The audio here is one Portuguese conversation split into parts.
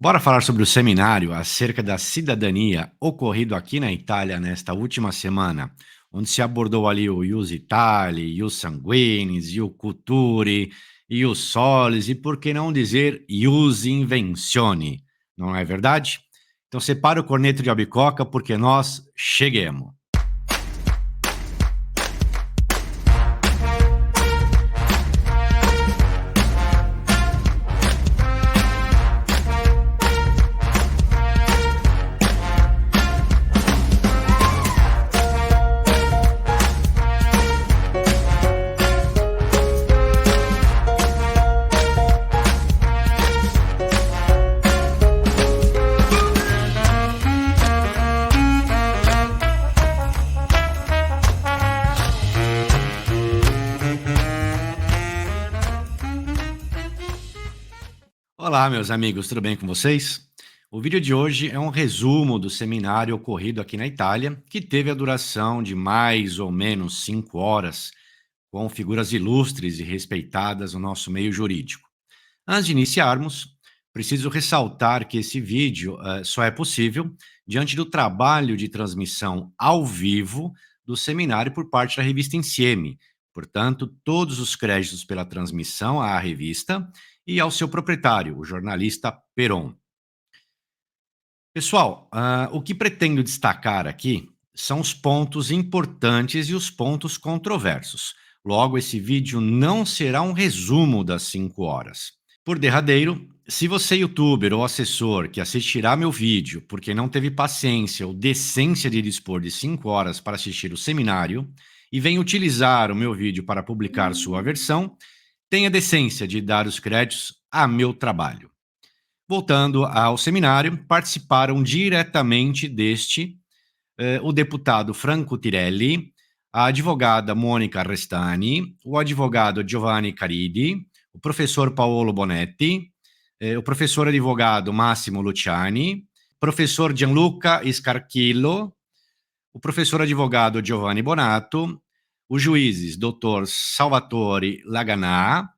Bora falar sobre o seminário acerca da cidadania ocorrido aqui na Itália nesta última semana, onde se abordou ali o Ius Itali, Ius Sanguinis, Ius Culturi, Ius Solis e por que não dizer Ius Invencione, não é verdade? Então separa o corneto de albicoca porque nós cheguemos. Olá, meus amigos, tudo bem com vocês? O vídeo de hoje é um resumo do seminário ocorrido aqui na Itália, que teve a duração de mais ou menos 5 horas, com figuras ilustres e respeitadas no nosso meio jurídico. Antes de iniciarmos, preciso ressaltar que esse vídeo só é possível diante do trabalho de transmissão ao vivo do seminário por parte da revista Insieme. Portanto, todos os créditos pela transmissão à revista e ao seu proprietário, o jornalista Peron. Pessoal, o que pretendo destacar aqui são os pontos importantes e os pontos controversos. Logo, esse vídeo não será um resumo das 5 horas. Por derradeiro, se você, youtuber ou assessor, que assistirá meu vídeo porque não teve paciência ou decência de dispor de 5 horas para assistir o seminário e vem utilizar o meu vídeo para publicar sua versão, tenha decência de dar os créditos a meu trabalho. Voltando ao seminário, participaram diretamente deste o deputado Franco Tirelli, a advogada Mônica Restani, o advogado Giovanni Caridi, o professor Paolo Bonetti, o professor advogado Massimo Luciani, professor Gianluca Scarchillo, o professor advogado Giovanni Bonato, os juízes Dr. Salvatore Laganà,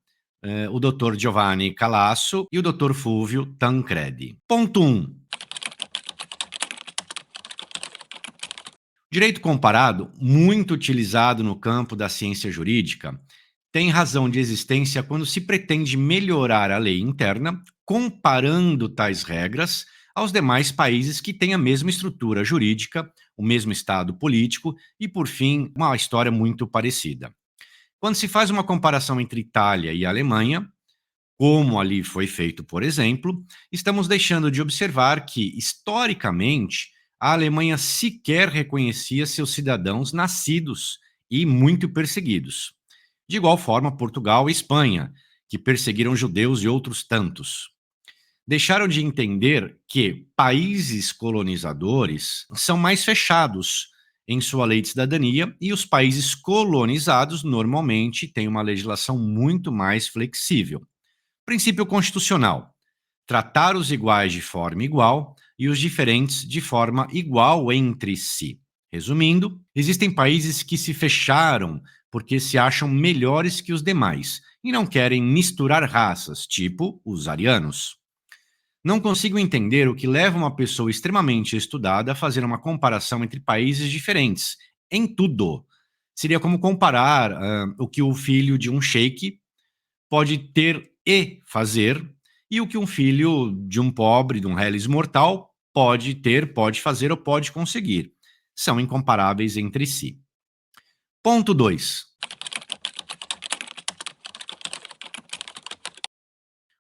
o Dr. Giovanni Calasso e o Dr. Fulvio Tancredi. Ponto 1. Direito comparado, muito utilizado no campo da ciência jurídica, tem razão de existência quando se pretende melhorar a lei interna, comparando tais regras aos demais países que têm a mesma estrutura jurídica, o mesmo estado político e, por fim, uma história muito parecida. Quando se faz uma comparação entre Itália e Alemanha, como ali foi feito, por exemplo, estamos deixando de observar que, historicamente, a Alemanha sequer reconhecia seus cidadãos nascidos e muito perseguidos. De igual forma, Portugal e Espanha, que perseguiram judeus e outros tantos. Deixaram de entender que países colonizadores são mais fechados em sua lei de cidadania e os países colonizados normalmente têm uma legislação muito mais flexível. Princípio constitucional: tratar os iguais de forma igual e os diferentes de forma igual entre si. Resumindo, existem países que se fecharam porque se acham melhores que os demais e não querem misturar raças, tipo os arianos. Não consigo entender o que leva uma pessoa extremamente estudada a fazer uma comparação entre países diferentes, em tudo. Seria como comparar o que o filho de um sheik pode ter e fazer, e o que um filho de um pobre, de um reles mortal, pode ter, pode fazer ou pode conseguir. São incomparáveis entre si. Ponto 2.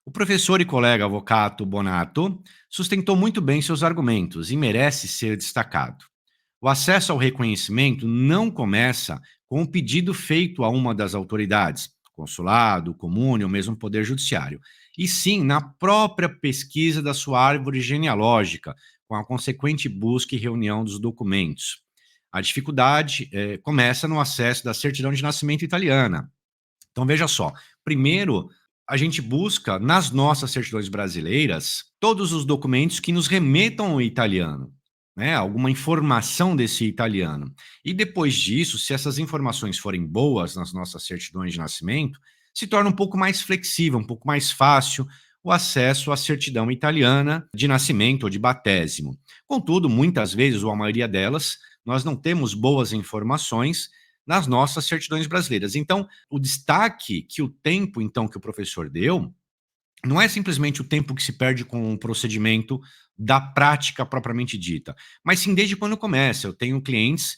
O professor e colega Avvocato Bonato sustentou muito bem seus argumentos e merece ser destacado. O acesso ao reconhecimento não começa com o pedido feito a uma das autoridades, consulado, comune ou mesmo poder judiciário, e sim na própria pesquisa da sua árvore genealógica, com a consequente busca e reunião dos documentos. A dificuldade começa no acesso da certidão de nascimento italiana. Então veja só, primeiro a gente busca nas nossas certidões brasileiras todos os documentos que nos remetam ao italiano, né, alguma informação desse italiano. E depois disso, se essas informações forem boas nas nossas certidões de nascimento, se torna um pouco mais flexível, um pouco mais fácil o acesso à certidão italiana de nascimento ou de batésimo. Contudo, muitas vezes, ou a maioria delas, nós não temos boas informações nas nossas certidões brasileiras. Então, o destaque que o tempo, então, que o professor deu, não é simplesmente o tempo que se perde com o procedimento da prática propriamente dita, mas sim desde quando começa. Eu tenho clientes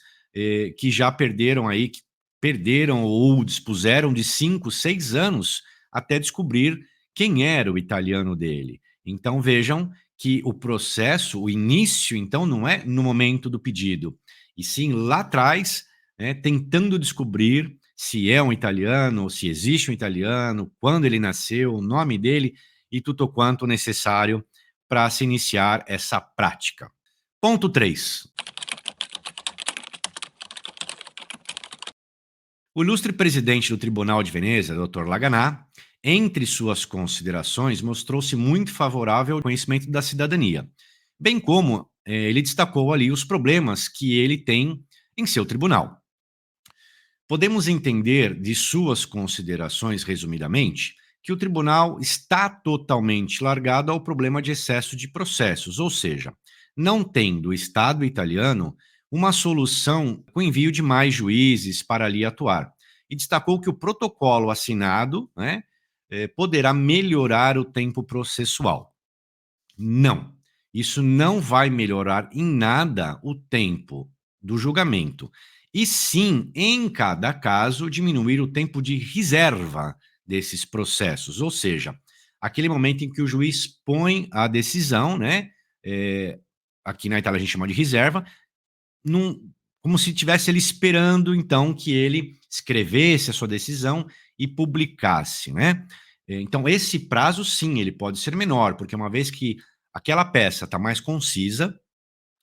que já perderam aí, que perderam ou dispuseram de 5, 6 anos até descobrir quem era o italiano dele. Então vejam que o processo, o início, então, não é no momento do pedido, e sim lá atrás, né, tentando descobrir se é um italiano, se existe um italiano, quando ele nasceu, o nome dele e tudo quanto necessário para se iniciar essa prática. Ponto 3. O ilustre presidente do Tribunal de Veneza, Dr. Laganá, entre suas considerações, mostrou-se muito favorável ao conhecimento da cidadania, bem como ele destacou ali os problemas que ele tem em seu tribunal. Podemos entender de suas considerações, resumidamente, que o tribunal está totalmente largado ao problema de excesso de processos, ou seja, não tem do Estado italiano uma solução com envio de mais juízes para ali atuar. E destacou que o protocolo assinado, né, poderá melhorar o tempo processual. Não, isso não vai melhorar em nada o tempo do julgamento. E sim, em cada caso, diminuir o tempo de reserva desses processos, ou seja, aquele momento em que o juiz põe a decisão, né? eh, Aqui na Itália a gente chama de reserva, num, como se estivesse ele esperando, então, que ele escrevesse a sua decisão e publicasse, né? Então, esse prazo, sim, ele pode ser menor, porque uma vez que aquela peça está mais concisa,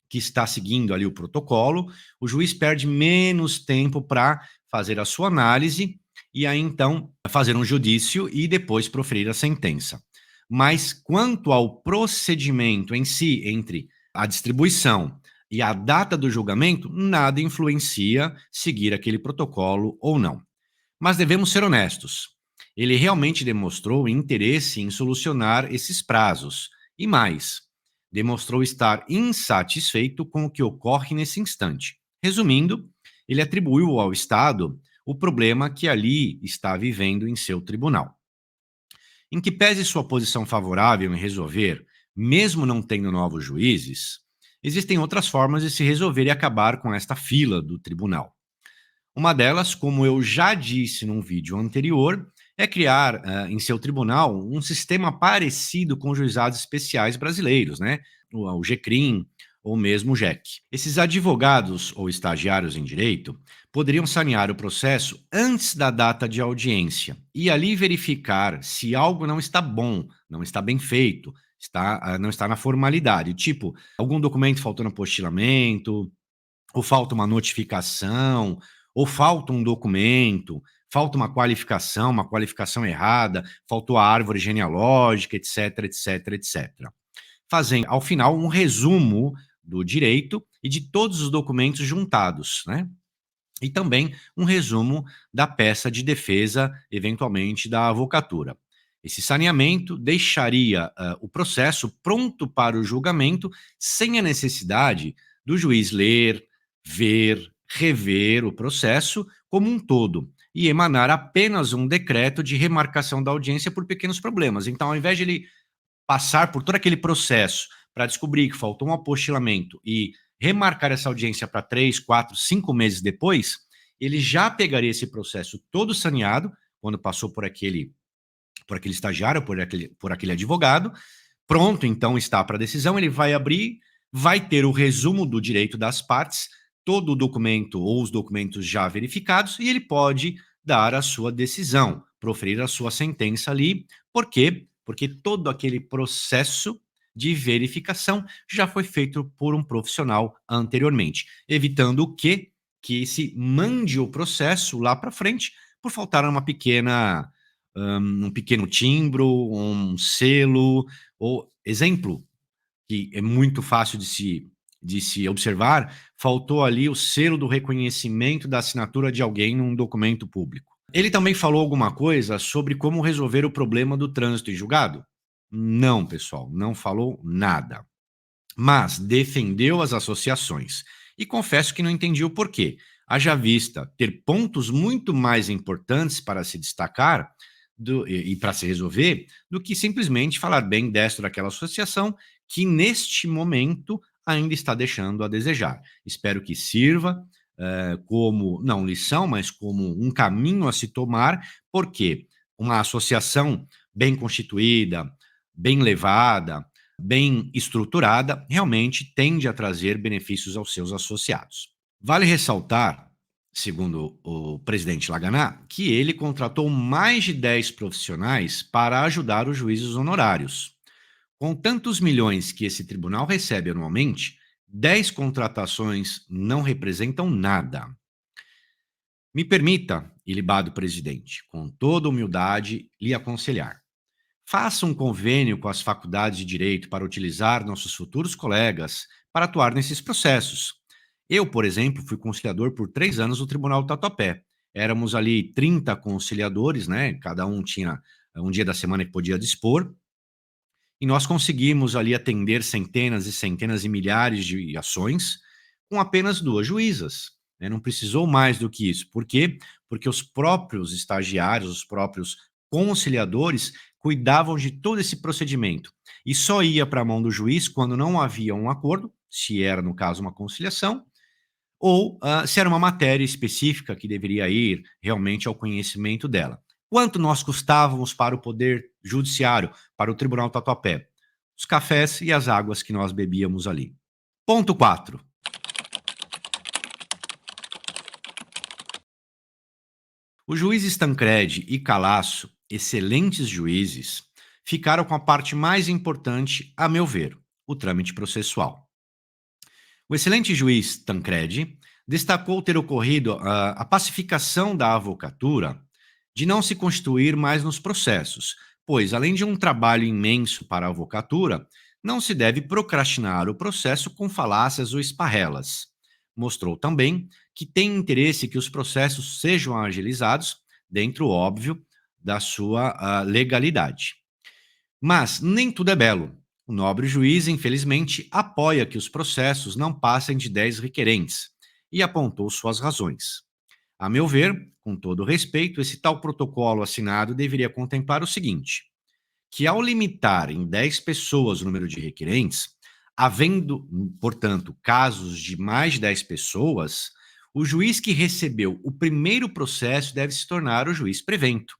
que está seguindo ali o protocolo, o juiz perde menos tempo para fazer a sua análise e aí, então, fazer um judício e depois proferir a sentença. Mas quanto ao procedimento em si, entre a distribuição e a data do julgamento, nada influencia seguir aquele protocolo ou não. Mas devemos ser honestos. Ele realmente demonstrou interesse em solucionar esses prazos. E mais, demonstrou estar insatisfeito com o que ocorre nesse instante. Resumindo, ele atribuiu ao Estado o problema que ali está vivendo em seu tribunal. Em que pese sua posição favorável em resolver, mesmo não tendo novos juízes, existem outras formas de se resolver e acabar com esta fila do tribunal. Uma delas, como eu já disse num vídeo anterior, é criar em seu tribunal um sistema parecido com os juizados especiais brasileiros, né? O GCRIM ou mesmo o JEC. Esses advogados ou estagiários em direito poderiam sanear o processo antes da data de audiência e ali verificar se algo não está bom, não está bem feito, não está na formalidade, tipo algum documento faltou no apostilamento, ou falta uma notificação, ou falta um documento, falta uma qualificação errada, faltou a árvore genealógica, etc, etc, etc. Fazendo, ao final, um resumo do direito e de todos os documentos juntados, né? E também um resumo da peça de defesa, eventualmente da avocatura. Esse saneamento deixaria o processo pronto para o julgamento, sem a necessidade do juiz ler, ver, rever o processo como um todo e emanar apenas um decreto de remarcação da audiência por pequenos problemas. Então, ao invés de ele passar por todo aquele processo para descobrir que faltou um apostilamento e remarcar essa audiência para 3, 4, 5 meses depois, ele já pegaria esse processo todo saneado, quando passou por aquele estagiário, por aquele advogado, pronto, então está para decisão, ele vai abrir, vai ter o resumo do direito das partes, todo o documento ou os documentos já verificados, e ele pode dar a sua decisão, proferir a sua sentença ali. Por quê? Porque todo aquele processo de verificação já foi feito por um profissional anteriormente, evitando o quê? Que se mande o processo lá para frente por faltar um pequeno timbro, um selo, ou exemplo, que é muito fácil de se observar, faltou ali o selo do reconhecimento da assinatura de alguém num documento público. Ele também falou alguma coisa sobre como resolver o problema do trânsito em julgado. Não, pessoal, não falou nada. Mas defendeu as associações. E confesso que não entendi o porquê. Haja vista ter pontos muito mais importantes para se destacar e para se resolver do que simplesmente falar bem desta ou daquela associação que, neste momento, ainda está deixando a desejar. Espero que sirva como, não lição, mas como um caminho a se tomar, porque uma associação bem constituída, bem levada, bem estruturada, realmente tende a trazer benefícios aos seus associados. Vale ressaltar, segundo o presidente Laganá, que ele contratou mais de 10 profissionais para ajudar os juízes honorários. Com tantos milhões que esse tribunal recebe anualmente, 10 contratações não representam nada. Me permita, ilibado presidente, com toda humildade, lhe aconselhar. Faça um convênio com as faculdades de direito para utilizar nossos futuros colegas para atuar nesses processos. Eu, por exemplo, fui conciliador por 3 anos no Tribunal do Tatuapé. Éramos ali 30 conciliadores, né? Cada um tinha um dia da semana que podia dispor, e nós conseguimos ali atender centenas e centenas e milhares de ações com apenas 2 juízas, né, não precisou mais do que isso. Por quê? Porque os próprios estagiários, os próprios conciliadores cuidavam de todo esse procedimento e só ia para a mão do juiz quando não havia um acordo, se era, no caso, uma conciliação, ou se era uma matéria específica que deveria ir realmente ao conhecimento dela. Quanto nós custávamos para o Poder Judiciário, para o Tribunal do Tatuapé? Os cafés e as águas que nós bebíamos ali. Ponto 4. Os juízes Tancredi e Calasso, excelentes juízes, ficaram com a parte mais importante, a meu ver, o trâmite processual. O excelente juiz Tancredi destacou ter ocorrido a pacificação da avocatura de não se constituir mais nos processos, pois, além de um trabalho imenso para a avocatura, não se deve procrastinar o processo com falácias ou esparrelas. Mostrou também que tem interesse que os processos sejam agilizados, dentro, óbvio, da sua legalidade. Mas nem tudo é belo. O nobre juiz, infelizmente, apoia que os processos não passem de 10 requerentes e apontou suas razões. A meu ver, com todo respeito, esse tal protocolo assinado deveria contemplar o seguinte: que ao limitar em 10 pessoas o número de requerentes, havendo, portanto, casos de mais de 10 pessoas, o juiz que recebeu o primeiro processo deve se tornar o juiz prevento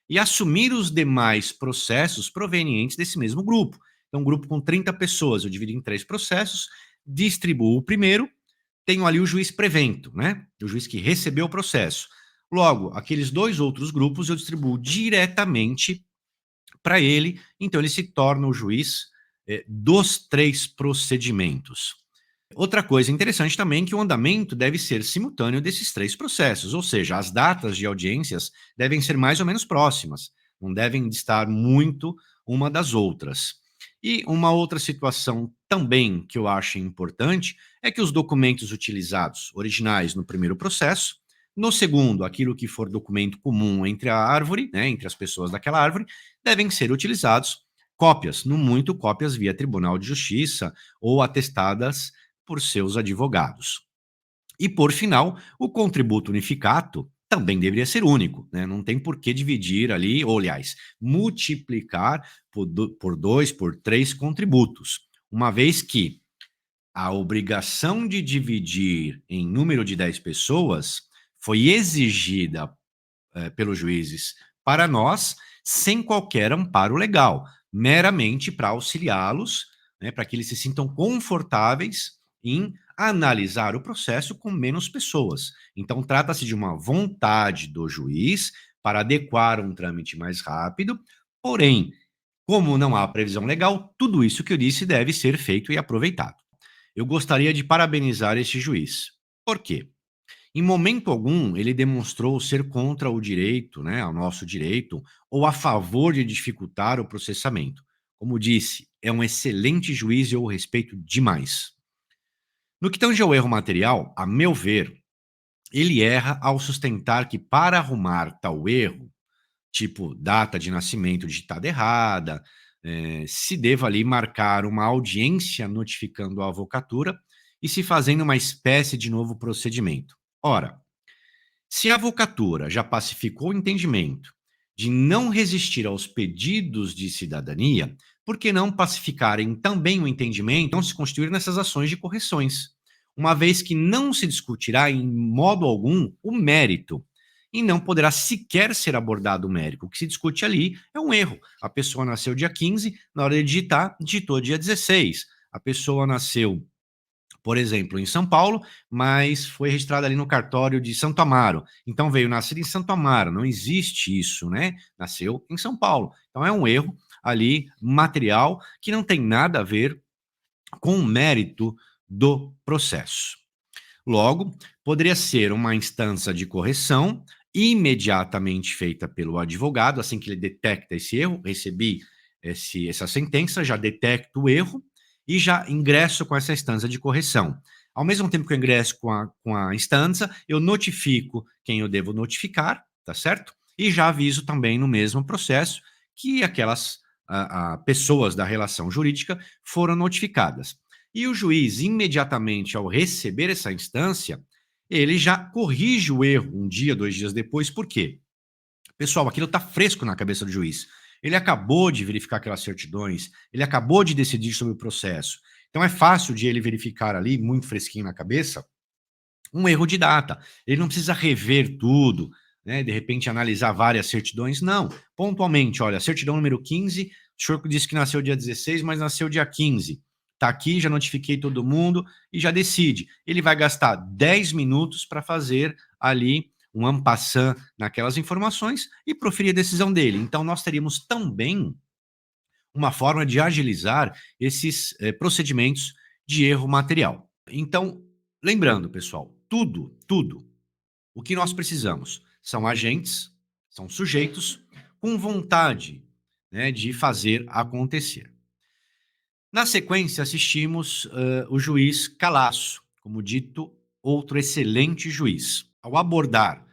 e assumir os demais processos provenientes desse mesmo grupo. Então, um grupo com 30 pessoas, eu divido em 3 processos, distribuo o primeiro, tenho ali o juiz prevento, né? O juiz que recebeu o processo. Logo, aqueles 2 outros grupos eu distribuo diretamente para ele, então ele se torna o juiz dos 3 procedimentos. Outra coisa interessante também é que o andamento deve ser simultâneo desses 3 processos, ou seja, as datas de audiências devem ser mais ou menos próximas, não devem estar muito uma das outras. E uma outra situação também que eu acho importante é que os documentos utilizados, originais no primeiro processo, no segundo, aquilo que for documento comum entre a árvore, né, entre as pessoas daquela árvore, devem ser utilizados cópias, no muito cópias via Tribunal de Justiça ou atestadas por seus advogados. E, por final, o contributo unificato também deveria ser único, né? Não tem por que dividir ali, ou, aliás, multiplicar por 2, por 3 contributos, uma vez que a obrigação de dividir em número de 10 pessoas foi exigida pelos juízes para nós, sem qualquer amparo legal, meramente para auxiliá-los, né, para que eles se sintam confortáveis em analisar o processo com menos pessoas. Então, trata-se de uma vontade do juiz para adequar um trâmite mais rápido, porém, como não há previsão legal, tudo isso que eu disse deve ser feito e aproveitado. Eu gostaria de parabenizar este juiz. Por quê? Em momento algum, ele demonstrou ser contra o direito, né, ao nosso direito, ou a favor de dificultar o processamento. Como disse, é um excelente juiz e eu o respeito demais. No que tange ao erro material, a meu ver, ele erra ao sustentar que para arrumar tal erro, tipo data de nascimento digitada errada, se deva ali marcar uma audiência notificando a avocatura e se fazendo uma espécie de novo procedimento. Ora, se a avocatura já pacificou o entendimento de não resistir aos pedidos de cidadania, por que não pacificarem também o entendimento, não se constituir nessas ações de correções, uma vez que não se discutirá em modo algum o mérito e não poderá sequer ser abordado o mérito. O que se discute ali é um erro. A pessoa nasceu dia 15, na hora de digitar, digitou dia 16. A pessoa nasceu, por exemplo, em São Paulo, mas foi registrada ali no cartório de Santo Amaro. Então veio nascido em Santo Amaro, não existe isso, né? Nasceu em São Paulo. Então é um erro ali material que não tem nada a ver com o mérito do processo. Logo, poderia ser uma instância de correção imediatamente feita pelo advogado, assim que ele detecta esse erro, recebi essa sentença, já detecto o erro e já ingresso com essa instância de correção. Ao mesmo tempo que eu ingresso com a instância, eu notifico quem eu devo notificar, tá certo? E já aviso também no mesmo processo que aquelas pessoas da relação jurídica foram notificadas. E o juiz, imediatamente ao receber essa instância, ele já corrige o erro um dia, 2 dias depois. Por quê? Pessoal, aquilo está fresco na cabeça do juiz. Ele acabou de verificar aquelas certidões, ele acabou de decidir sobre o processo. Então é fácil de ele verificar ali, muito fresquinho na cabeça, um erro de data. Ele não precisa rever tudo, né? De repente analisar várias certidões. Não. Pontualmente, olha, certidão número 15, o senhor disse que nasceu dia 16, mas nasceu dia 15. Tá aqui, já notifiquei todo mundo e já decide. Ele vai gastar 10 minutos para fazer ali um ampassã naquelas informações e proferir a decisão dele. Então, nós teríamos também uma forma de agilizar esses procedimentos de erro material. Então, lembrando, pessoal, tudo, o que nós precisamos são agentes, são sujeitos com vontade, né, de fazer acontecer. Na sequência, assistimos o juiz Calasso, como dito, outro excelente juiz. Ao abordar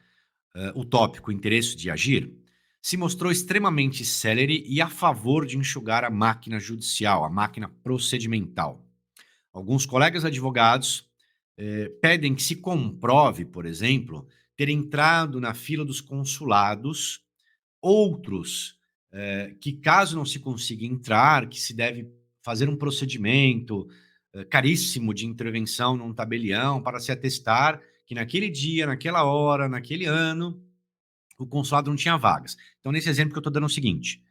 o tópico interesse de agir, se mostrou extremamente célere e a favor de enxugar a máquina judicial, a máquina procedimental. Alguns colegas advogados pedem que se comprove, por exemplo, ter entrado na fila dos consulados, outros que, caso não se consiga entrar, que se deve fazer um procedimento caríssimo de intervenção num tabelião para se atestar que naquele dia, naquela hora, naquele ano, o consulado não tinha vagas. Então, nesse exemplo que eu estou dando é o seguinte: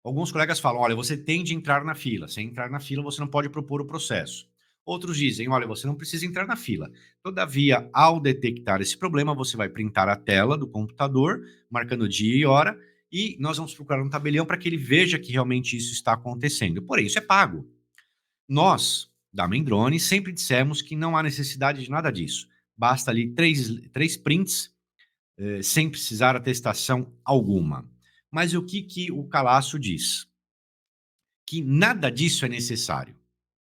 alguns colegas falam, olha, você tem de entrar na fila. Sem entrar na fila, você não pode propor o processo. Outros dizem, olha, você não precisa entrar na fila. Todavia, ao detectar esse problema, você vai printar a tela do computador, marcando dia e hora, e nós vamos procurar um tabelião para que ele veja que realmente isso está acontecendo. Porém, isso é pago. Nós, da Mendrone, sempre dissemos que não há necessidade de nada disso. Basta ali três prints sem precisar atestação alguma. Mas o que o Calasso diz? Que nada disso é necessário.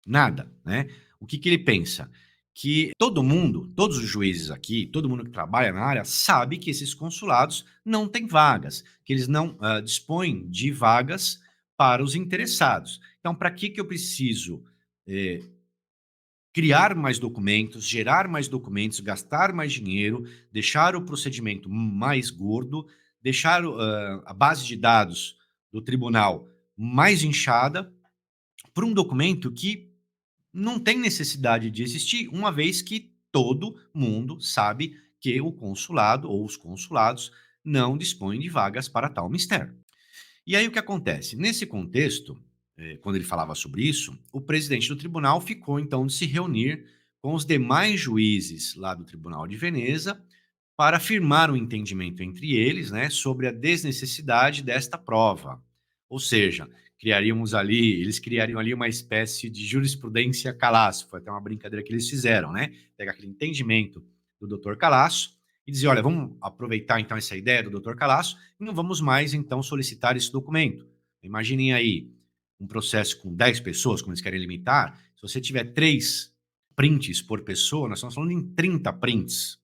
Nada, né? O que ele pensa? Que todo mundo, todos os juízes aqui, todo mundo que trabalha na área, sabe que esses consulados não têm vagas, que eles não dispõem de vagas para os interessados. Então, para que eu preciso eh, criar mais documentos, gerar mais documentos, gastar mais dinheiro, deixar o procedimento mais gordo, deixar a base de dados do tribunal mais inchada para um documento que não tem necessidade de existir, uma vez que todo mundo sabe que o consulado ou os consulados não dispõem de vagas para tal mistério. E aí o que acontece? Nesse contexto, quando ele falava sobre isso, o presidente do tribunal ficou então de se reunir com os demais juízes lá do Tribunal de Veneza para firmar um entendimento entre eles, né, sobre a desnecessidade desta prova. Ou seja, eles criariam ali uma espécie de jurisprudência Calasso, foi até uma brincadeira que eles fizeram, né? Pegar aquele entendimento do Dr. Calasso e dizer, olha, vamos aproveitar então essa ideia do Dr. Calasso e não vamos mais então solicitar esse documento. Imaginem aí um processo com 10 pessoas, como eles querem limitar, se você tiver 3 prints por pessoa, nós estamos falando em 30 prints,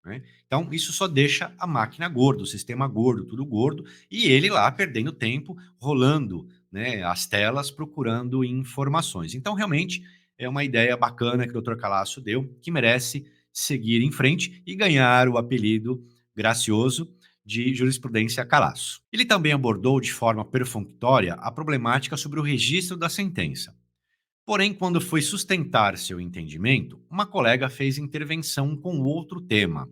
né? Então, isso só deixa a máquina gorda, o sistema gordo, tudo gordo, e ele lá perdendo tempo, rolando né, as telas procurando informações. Então, realmente, é uma ideia bacana que o Dr. Calasso deu, que merece seguir em frente e ganhar o apelido gracioso de jurisprudência Calasso. Ele também abordou de forma perfunctória a problemática sobre o registro da sentença. Porém, quando foi sustentar seu entendimento, uma colega fez intervenção com outro tema,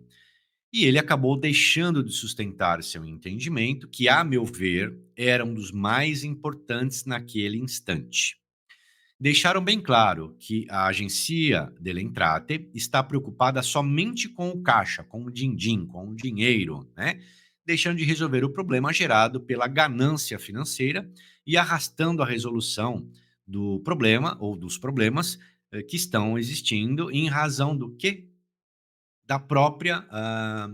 e ele acabou deixando de sustentar seu entendimento, que, a meu ver, era um dos mais importantes naquele instante. Deixaram bem claro que a agência Delentrate está preocupada somente com o caixa, com o din-din, com o dinheiro, né? Deixando de resolver o problema gerado pela ganância financeira e arrastando a resolução do problema ou dos problemas que estão existindo em razão do que da própria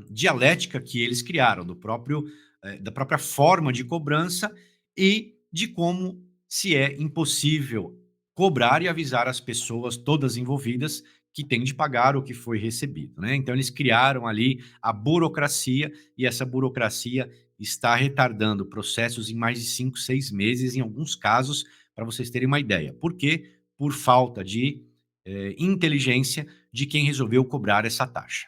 dialética que eles criaram, da própria forma de cobrança e de como se é impossível cobrar e avisar as pessoas todas envolvidas que têm de pagar o que foi recebido, né? Então eles criaram ali a burocracia e essa burocracia está retardando processos em mais de 5, 6 meses em alguns casos, para vocês terem uma ideia. Por quê? Por falta de inteligência de quem resolveu cobrar essa taxa.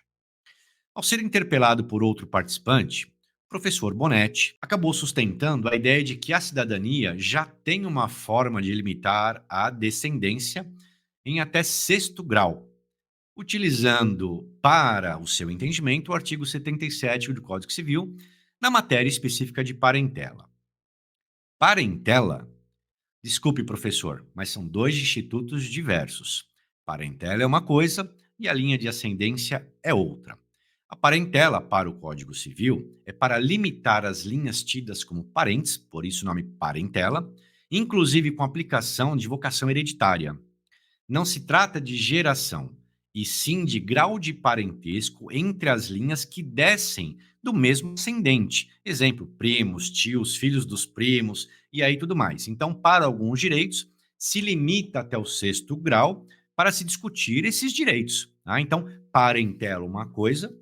Ao ser interpelado por outro participante, o professor Bonetti acabou sustentando a ideia de que a cidadania já tem uma forma de limitar a descendência em até sexto grau, utilizando para o seu entendimento o artigo 77 do Código Civil, na matéria específica de parentela. Parentela, desculpe, professor, mas são dois institutos diversos. Parentela é uma coisa e a linha de ascendência é outra. A parentela, para o Código Civil, é para limitar as linhas tidas como parentes, por isso o nome parentela, inclusive com aplicação de vocação hereditária. Não se trata de geração, e sim de grau de parentesco entre as linhas que descem do mesmo ascendente. Exemplo, primos, tios, filhos dos primos e aí tudo mais. Então, para alguns direitos, se limita até o sexto grau para se discutir esses direitos. Tá? Então, parentela uma coisa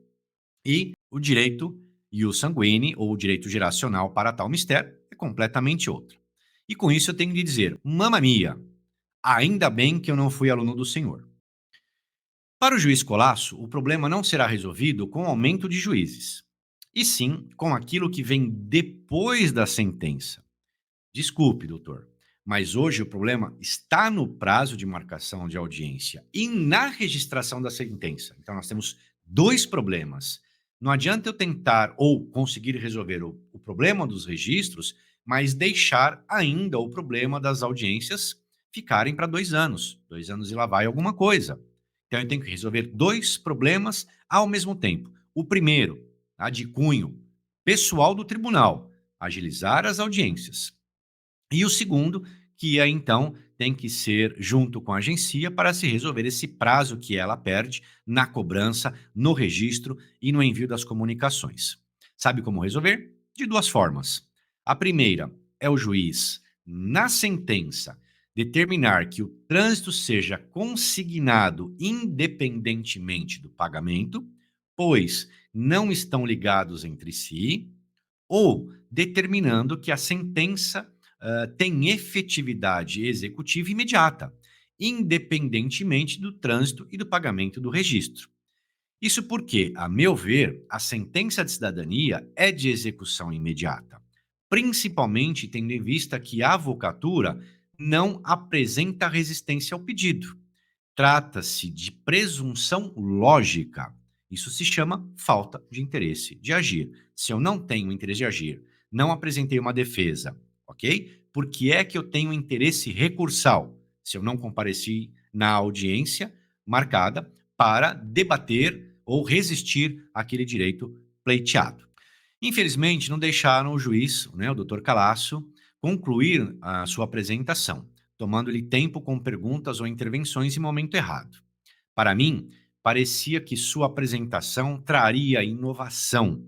e o direito ius sanguíneo, ou o direito geracional para tal mistério, é completamente outra. E com isso eu tenho de dizer, mamma mia, ainda bem que eu não fui aluno do senhor. Para o juiz Colasso, o problema não será resolvido com o aumento de juízes, e sim com aquilo que vem depois da sentença. Desculpe, doutor, mas hoje o problema está no prazo de marcação de audiência e na registração da sentença. Então, nós temos dois problemas. Não adianta eu tentar ou conseguir resolver o problema dos registros, mas deixar ainda o problema das audiências ficarem para 2 anos. 2 anos e lá vai alguma coisa. Então, eu tenho que resolver dois problemas ao mesmo tempo. O primeiro, tá, de cunho pessoal do tribunal, agilizar as audiências. E o segundo, que é então tem que ser junto com a agência para se resolver esse prazo que ela perde na cobrança, no registro e no envio das comunicações. Sabe como resolver? De duas formas. A primeira é o juiz, na sentença, determinar que o trânsito seja consignado independentemente do pagamento, pois não estão ligados entre si, ou determinando que a sentença tem efetividade executiva imediata, independentemente do trânsito e do pagamento do registro. Isso porque, a meu ver, a sentença de cidadania é de execução imediata, principalmente tendo em vista que a avocatura não apresenta resistência ao pedido. Trata-se de presunção lógica. Isso se chama falta de interesse de agir. Se eu não tenho interesse de agir, não apresentei uma defesa, ok? Por que é que eu tenho interesse recursal? Se eu não compareci na audiência marcada para debater ou resistir àquele direito pleiteado. Infelizmente, não deixaram o juiz, né, o doutor Calasso, concluir a sua apresentação, tomando-lhe tempo com perguntas ou intervenções em momento errado. Para mim, parecia que sua apresentação traria inovação,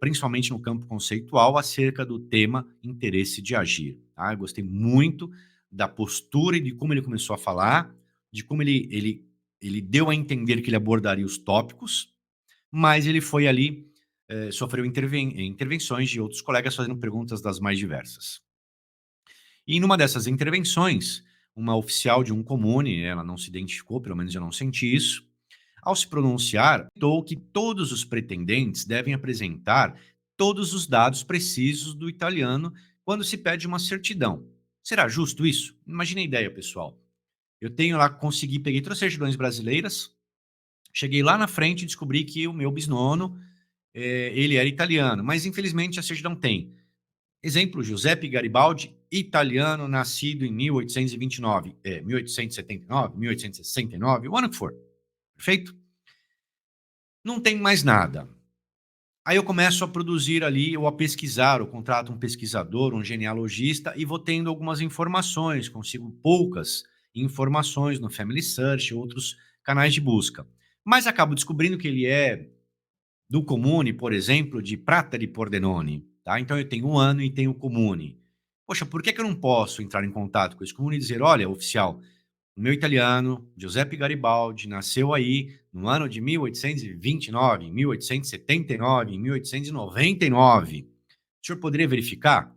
principalmente no campo conceitual, acerca do tema interesse de agir. Tá? Eu gostei muito da postura e de como ele começou a falar, de como ele deu a entender que ele abordaria os tópicos, mas ele foi ali, sofreu intervenções de outros colegas fazendo perguntas das mais diversas. E numa dessas intervenções, uma oficial de um comune, ela não se identificou, pelo menos eu não senti isso, ao se pronunciar, citou que todos os pretendentes devem apresentar todos os dados precisos do italiano quando se pede uma certidão. Será justo isso? Imagine a ideia, pessoal. Eu tenho lá, consegui, peguei todas as certidões brasileiras, cheguei lá na frente e descobri que o meu bisnono, ele era italiano, mas infelizmente a certidão tem. Exemplo, Giuseppe Garibaldi, italiano, nascido em 1829, 1879, 1869, o ano que for. Perfeito? Não tem mais nada. Aí eu começo a produzir ali, ou a pesquisar, eu contrato um pesquisador, um genealogista, e vou tendo algumas informações, consigo poucas informações no Family Search, outros canais de busca. Mas acabo descobrindo que ele é do comune, por exemplo, de Prata di Pordenone, tá? Então eu tenho um ano e tenho o comune. Poxa, por que eu não posso entrar em contato com esse comune e dizer, olha, oficial, o meu italiano, Giuseppe Garibaldi, nasceu aí no ano de 1829, em 1879, em 1899. O senhor poderia verificar?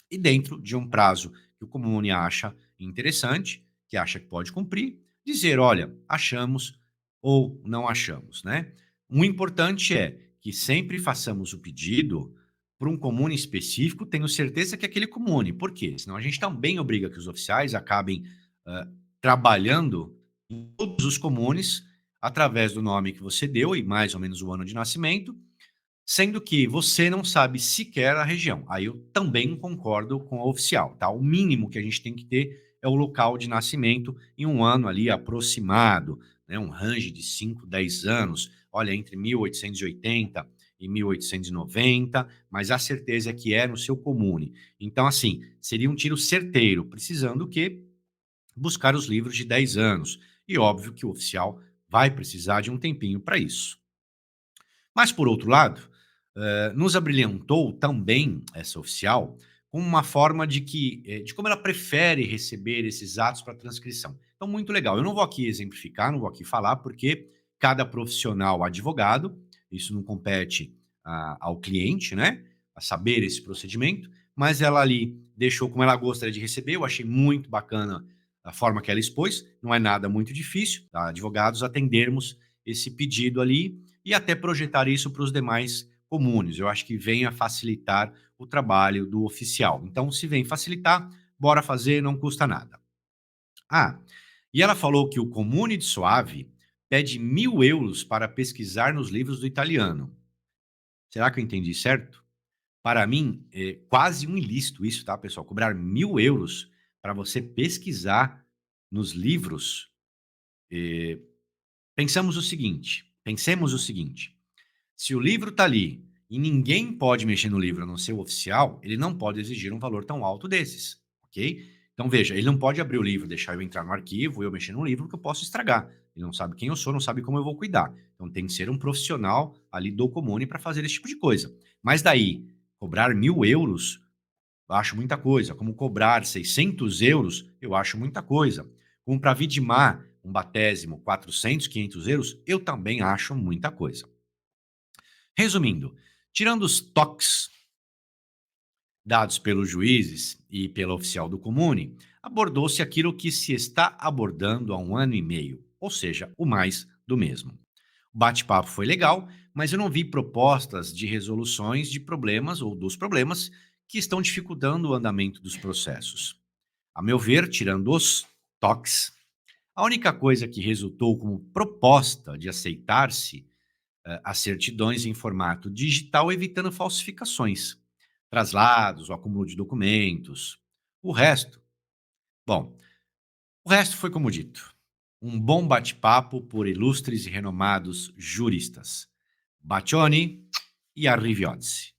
E dentro de um prazo que o comune acha interessante, que acha que pode cumprir, dizer, olha, achamos ou não achamos, né? O importante é que sempre façamos o pedido para um comune específico, tenho certeza que é aquele comune. Por quê? Senão a gente também obriga que os oficiais acabem ah, trabalhando em todos os comunes através do nome que você deu e mais ou menos o ano de nascimento, sendo que você não sabe sequer a região. Aí eu também concordo com a oficial, tá? O mínimo que a gente tem que ter é o local de nascimento em um ano ali aproximado, né? Um range de 5, 10 anos. Olha, entre 1880 e 1890, mas a certeza é que é no seu comune. Então, assim, seria um tiro certeiro, precisando o quê? Buscar os livros de 10 anos. E óbvio que o oficial vai precisar de um tempinho para isso. Mas, por outro lado, nos abrilhantou também essa oficial com uma forma de como ela prefere receber esses atos para transcrição. Então, muito legal. Eu não vou aqui exemplificar, não vou aqui falar, porque cada profissional advogado, isso não compete ao cliente, né, a saber esse procedimento, mas ela ali deixou como ela gostaria de receber. Eu achei muito bacana a forma que ela expôs. Não é nada muito difícil, tá? Advogados atendermos esse pedido ali e até projetar isso para os demais comunes. Eu acho que vem a facilitar o trabalho do oficial. Então, se vem facilitar, bora fazer, não custa nada. Ah, e ela falou que o Comune de Soave pede 1.000 euros para pesquisar nos livros do italiano. Será que eu entendi certo? Para mim, é quase um ilícito isso, tá, pessoal? Cobrar 1.000 euros para você pesquisar nos livros. eh, pensemos o seguinte: se o livro está ali e ninguém pode mexer no livro a não ser o oficial, ele não pode exigir um valor tão alto desses, ok? Então veja, ele não pode abrir o livro, deixar eu entrar no arquivo, eu mexer no livro, que eu posso estragar. Ele não sabe quem eu sou, não sabe como eu vou cuidar. Então tem que ser um profissional ali do comune para fazer esse tipo de coisa. Mas daí, cobrar 1.000 euros, eu acho muita coisa. Como cobrar 600 euros, eu acho muita coisa. Como para vidimar um batésimo 400, 500 euros, eu também acho muita coisa. Resumindo, tirando os toques dados pelos juízes e pela oficial do comune, abordou-se aquilo que se está abordando há um ano e meio, ou seja, o mais do mesmo. O bate-papo foi legal, mas eu não vi propostas de resoluções de problemas ou dos problemas que estão dificultando o andamento dos processos. A meu ver, tirando os toques, a única coisa que resultou como proposta de aceitar-se as certidões em formato digital, evitando falsificações, traslados, o acúmulo de documentos. O resto, bom, o resto foi como dito, um bom bate-papo por ilustres e renomados juristas. Bacioni e arrivederci.